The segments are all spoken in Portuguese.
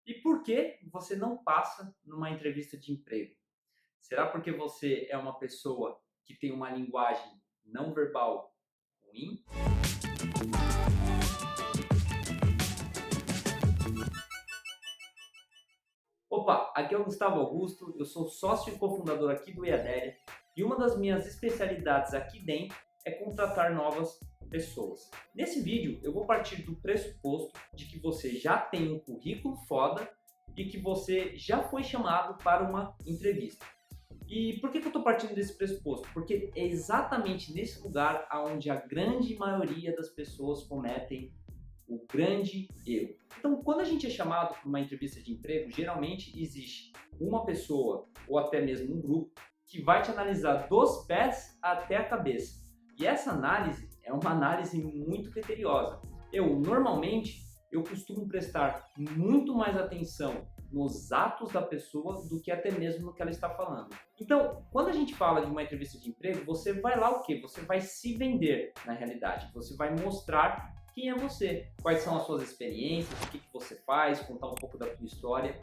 E por que você não passa numa entrevista de emprego? Será porque você é uma pessoa que tem uma linguagem não verbal ruim? Opa, aqui é o Gustavo Augusto, eu sou sócio e cofundador aqui do EADELIA e uma das minhas especialidades aqui dentro é contratar novas pessoas. Nesse vídeo eu vou partir do pressuposto de que você já tem um currículo foda e que você já foi chamado para uma entrevista. E por que eu estou partindo desse pressuposto? Porque é exatamente nesse lugar onde a grande maioria das pessoas cometem o grande erro. Então, quando a gente é chamado para uma entrevista de emprego, geralmente existe uma pessoa ou até mesmo um grupo que vai te analisar dos pés até a cabeça. E essa análise é uma análise muito criteriosa. Eu costumo prestar muito mais atenção nos atos da pessoa do que até mesmo no que ela está falando. Então, quando a gente fala de uma entrevista de emprego, você vai lá o quê? Você vai se vender na realidade. Você vai mostrar quem é você, quais são as suas experiências, o que você faz, contar um pouco da tua história.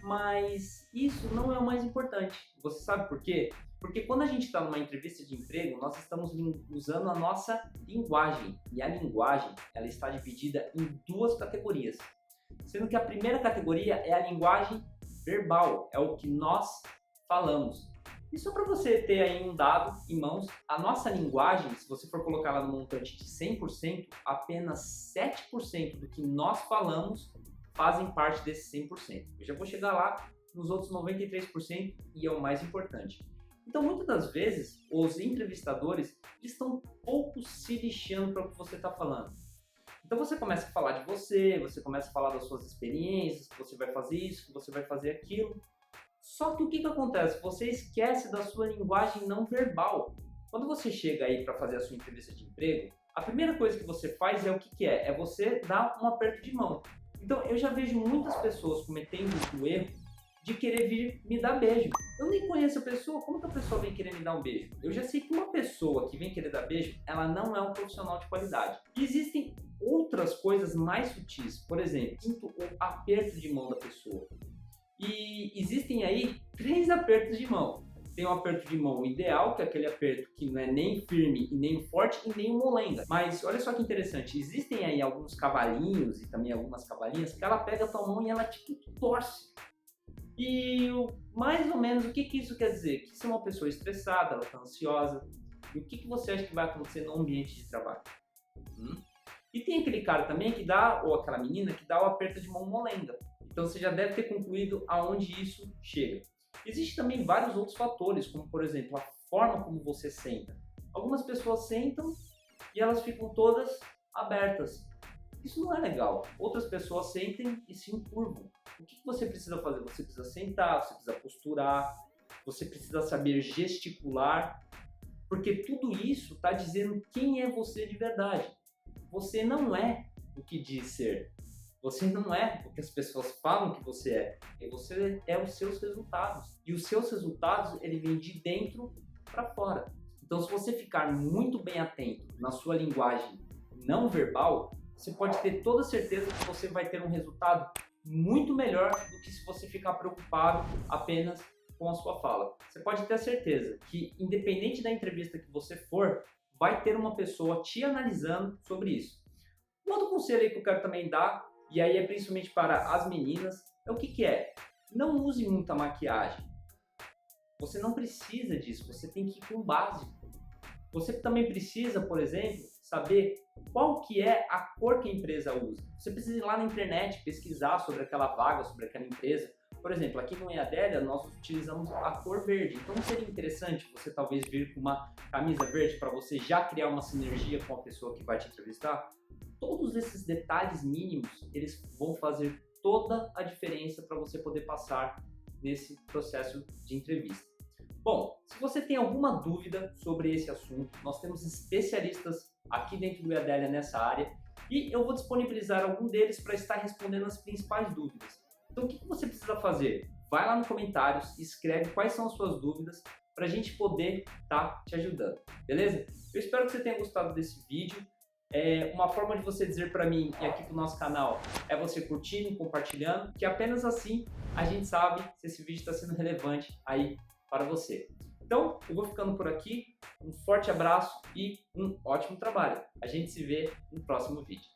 Mas isso não é o mais importante. Você sabe por quê? Porque quando a gente está numa entrevista de emprego, nós estamos usando a nossa linguagem. E a linguagem, ela está dividida em duas categorias. Sendo que a primeira categoria é a linguagem verbal, é o que nós falamos. E só para você ter aí um dado em mãos, a nossa linguagem, se você for colocar ela no montante de 100%, apenas 7% do que nós falamos fazem parte desse 100%. Eu já vou chegar lá nos outros 93% e é o mais importante. Então, muitas das vezes, os entrevistadores estão pouco se lixando para o que você está falando. Então você começa a falar de você começa a falar das suas experiências, que você vai fazer isso, que você vai fazer aquilo. Só que o que acontece? Você esquece da sua linguagem não verbal. Quando você chega aí para fazer a sua entrevista de emprego, a primeira coisa que você faz é o que é? É você dar um aperto de mão. Então eu já vejo muitas pessoas cometendo o erro de querer vir me dar beijo. Eu nem conheço a pessoa, como que a pessoa vem querer me dar um beijo? Eu já sei que uma pessoa que vem querer dar beijo, ela não é um profissional de qualidade. E existem outras coisas mais sutis. Por exemplo, sinto o aperto de mão da pessoa. E existem aí 3 apertos de mão. Tem um aperto de mão ideal, que é aquele aperto que não é nem firme e nem forte e nem molenga. Mas olha só que interessante, existem aí alguns cavalinhos e também algumas cavalinhas que ela pega a tua mão e ela tipo torce. E mais ou menos o que isso quer dizer? Que se uma pessoa estressada, ela está ansiosa, e o que você acha que vai acontecer no ambiente de trabalho? E tem aquele cara também que dá, ou aquela menina que dá o aperto de mão molenga. Então você já deve ter concluído aonde isso chega. Existem também vários outros fatores, como por exemplo a forma como você senta. Algumas pessoas sentam e elas ficam todas abertas. Isso não é legal. Outras pessoas sentem e se encurvam. O que você precisa fazer? Você precisa sentar, você precisa posturar, você precisa saber gesticular, porque tudo isso está dizendo quem é você de verdade. Você não é o que diz ser. Você não é o que as pessoas falam que você é. E você é os seus resultados. E os seus resultados, ele vem de dentro para fora. Então, se você ficar muito bem atento na sua linguagem não verbal, você pode ter toda certeza que você vai ter um resultado muito melhor do que se você ficar preocupado apenas com a sua fala. Você pode ter certeza que, independente da entrevista que você for, vai ter uma pessoa te analisando sobre isso. Um outro conselho aí que eu quero também dar, e aí é principalmente para as meninas, é o que é? Não use muita maquiagem. Você não precisa disso, você tem que ir com o básico. Você também precisa, por exemplo, saber qual que é a cor que a empresa usa. Você precisa ir lá na internet, pesquisar sobre aquela vaga, sobre aquela empresa. Por exemplo, aqui no EADELIA nós utilizamos a cor verde. Então seria interessante você talvez vir com uma camisa verde para você já criar uma sinergia com a pessoa que vai te entrevistar. Todos esses detalhes mínimos, eles vão fazer toda a diferença para você poder passar nesse processo de entrevista. Bom, se você tem alguma dúvida sobre esse assunto, nós temos especialistas aqui dentro do EADELIA nessa área e eu vou disponibilizar algum deles para estar respondendo as principais dúvidas. Então o que você precisa fazer? Vai lá nos comentários, escreve quais são as suas dúvidas para a gente poder estar te ajudando, beleza? Eu espero que você tenha gostado desse vídeo. Uma forma de você dizer para mim e aqui para o nosso canal é você curtindo, compartilhando, que apenas assim a gente sabe se esse vídeo está sendo relevante aí para você. Então, eu vou ficando por aqui, um forte abraço e um ótimo trabalho. A gente se vê no próximo vídeo.